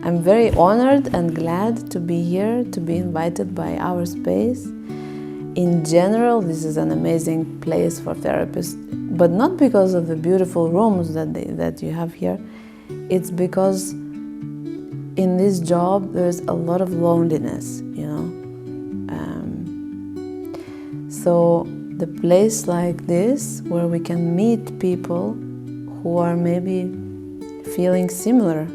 I'm very honored and glad to be here, to be invited by our space. In general, this is an amazing place for therapists, but not because of the beautiful rooms that you have here. It's because in this job there's a lot of loneliness, you know. So the place like this, where we can meet people who are maybe feeling similar,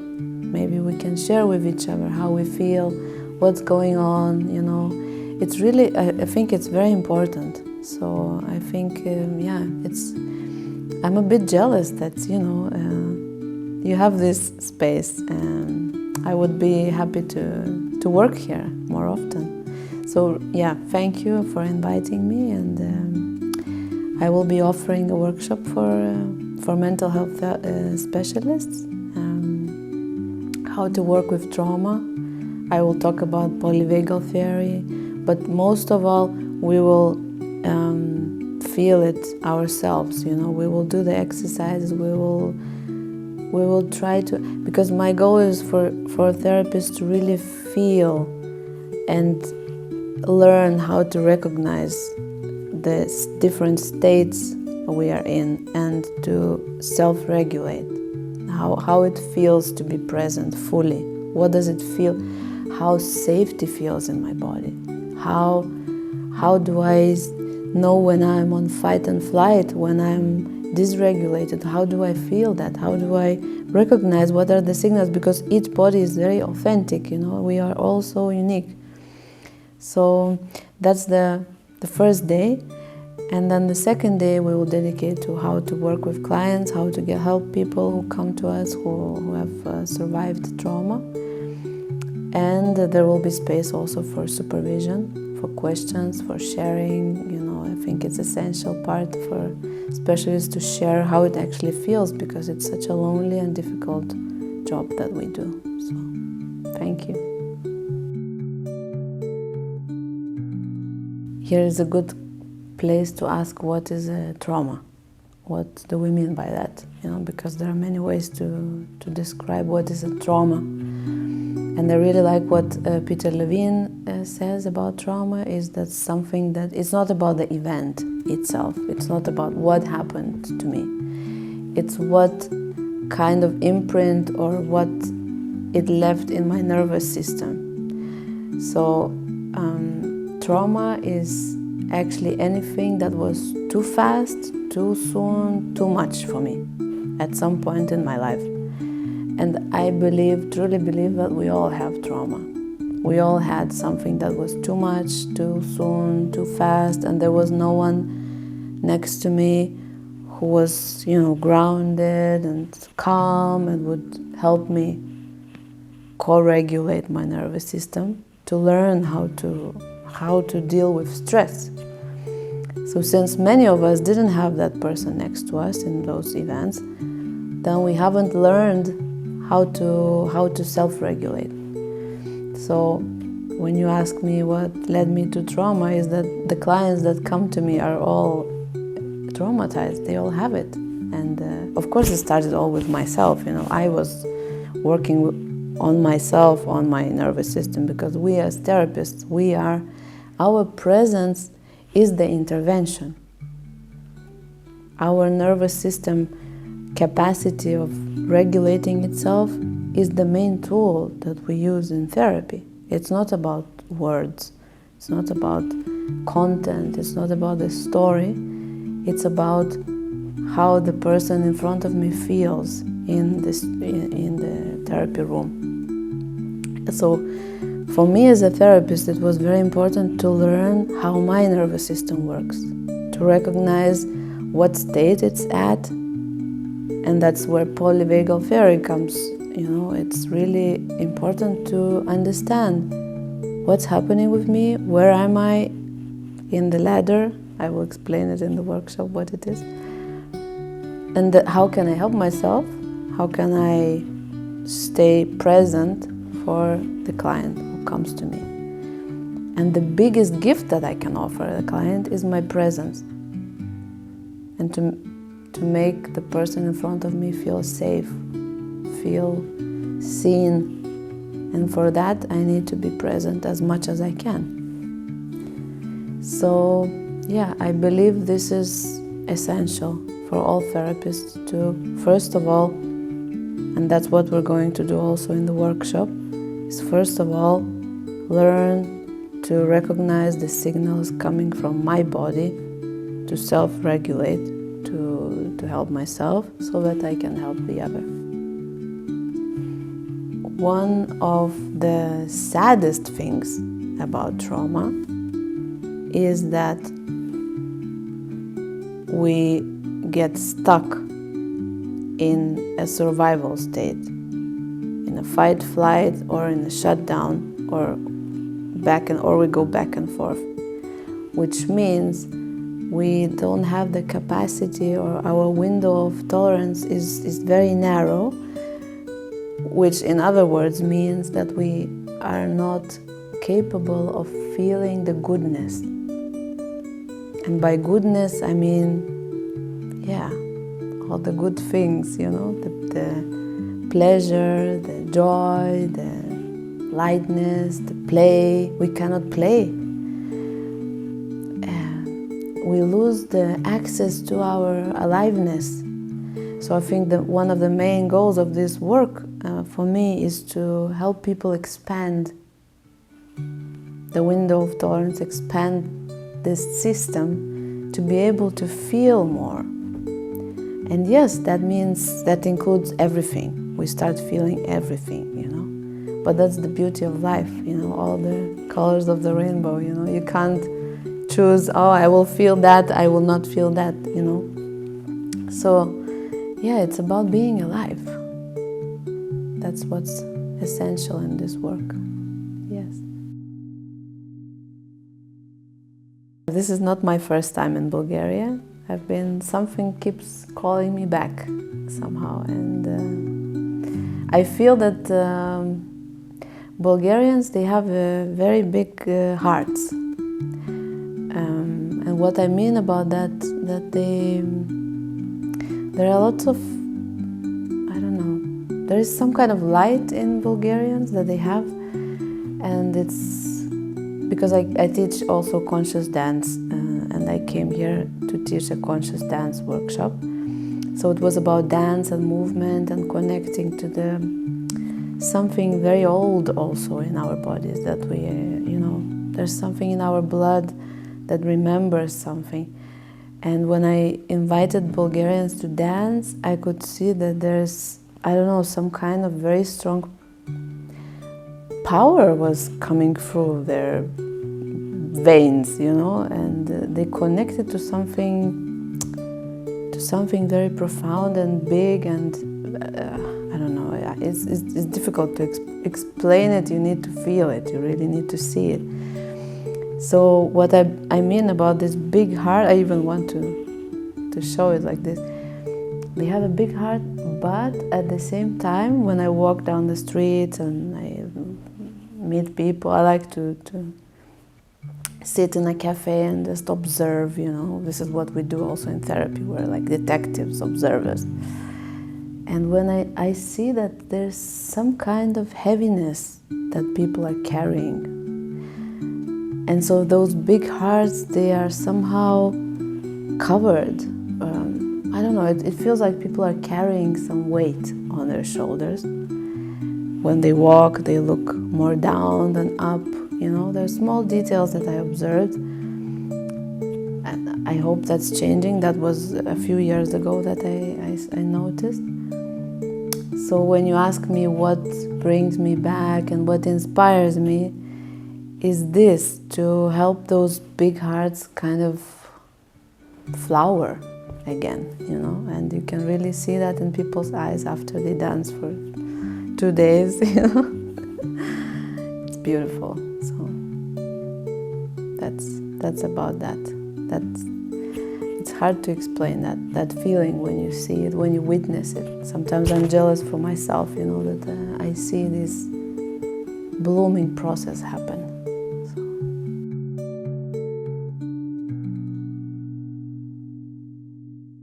maybe we can share with each other how we feel, what's going on, you know. It's really, I think it's very important. So I think, I'm a bit jealous that, you know, you have this space, and I would be happy to work here more often. So yeah, thank you for inviting me, and I will be offering a workshop for mental health specialists, how to work with trauma. I will talk about polyvagal theory, but most of all, we will feel it ourselves. You know, we will do the exercises. We will try to, because my goal is for therapists to really feel and learn how to recognize the different states we are in and to self-regulate, how it feels to be present fully. What does it feel? How safety feels in my body? How do I know when I'm on fight and flight, when I'm dysregulated? How do I feel that? How do I recognize what are the signals? Because each body is very authentic, you know, we are all so unique. So that's the first day. And then the second day we will dedicate to how to work with clients, how to help people who come to us who have survived trauma. And there will be space also for supervision, for questions, for sharing. You know, I think it's essential part for specialists to share how it actually feels, because it's such a lonely and difficult job that we do. So, thank you. Here is a good place to ask, what is a trauma? What do we mean by that? You know, because there are many ways to describe what is a trauma. And I really like what Peter Levine says about trauma, is that something that it's not about the event itself. It's not about what happened to me. It's what kind of imprint or what it left in my nervous system. So trauma is actually anything that was too fast, too soon, too much for me at some point in my life. And I truly believe that we all have trauma. We all had something that was too much, too soon, too fast, and there was no one next to me who was, you know, grounded and calm and would help me co-regulate my nervous system to learn how to deal with stress. So since many of us didn't have that person next to us in those events, then we haven't learned how to self-regulate. So when you ask me what led me to trauma, is that the clients that come to me are all traumatized. They all have it. And of course it started all with myself. You know, I was working on myself, on my nervous system, because we as therapists, our presence is the intervention. Our nervous system capacity of regulating itself is the main tool that we use in therapy. It's not about words, it's not about content, it's not about the story, it's about how the person in front of me feels in the therapy room. So for me as a therapist, it was very important to learn how my nervous system works, to recognize what state it's at. And that's where polyvagal theory comes. You know, it's really important to understand what's happening with me, where am I in the ladder. I will explain it in the workshop what it is. And how can I help myself? How can I stay present for the client who comes to me? And the biggest gift that I can offer the client is my presence. And to make the person in front of me feel safe, feel seen, And for that, I need to be present as much as I can. So, yeah, I believe this is essential for all therapists to, first of all, and that's what we're going to do also in the workshop, is first of all, learn to recognize the signals coming from my body, to self-regulate, to help myself so that I can help the other. One of the saddest things about trauma is that we get stuck in a survival state, in a fight, flight, or in a shutdown, or we go back and forth, which means we don't have the capacity, or our window of tolerance is very narrow, which in other words means that we are not capable of feeling the goodness. And by goodness, I mean, all the good things, the pleasure, the joy, the lightness, the play. We cannot play. We lose the access to our aliveness. So I think that one of the main goals of this work for me is to help people expand the window of tolerance, expand this system to be able to feel more. And yes, that includes everything. We start feeling everything, But that's the beauty of life, all the colors of the rainbow, You can't choose, I will feel that, I will not feel that, So, it's about being alive. That's what's essential in this work. Yes. This is not my first time in Bulgaria. Something keeps calling me back somehow. And I feel that Bulgarians, they have a very big hearts. And what I mean about that there are lots of, there is some kind of light in Bulgarians that they have. And it's because I teach also conscious dance, and I came here to teach a conscious dance workshop. So it was about dance and movement and connecting to something very old also in our bodies, that we, there's something in our blood that remembers something. And when I invited Bulgarians to dance, I could see that there's, some kind of very strong power was coming through their veins, and they connected to something very profound and big, and it's difficult to explain it. You need to feel it. You really need to see it. So what I mean about this big heart, I even want to show it like this. They have a big heart, but at the same time, when I walk down the street and I meet people, I like to sit in a cafe and just observe, This is what we do also in therapy. We're like detectives, observers. And when I see that there's some kind of heaviness that people are carrying. And so those big hearts, they are somehow covered. It feels like people are carrying some weight on their shoulders. When they walk, they look more down than up. There are small details that I observed. And I hope that's changing. That was a few years ago that I noticed. So when you ask me what brings me back and what inspires me, is this, to help those big hearts kind of flower again, and you can really see that in people's eyes after they dance for 2 days, It's beautiful. So that's about that. It's hard to explain that feeling when you see it, when you witness it. Sometimes I'm jealous for myself, that I see this blooming process happen.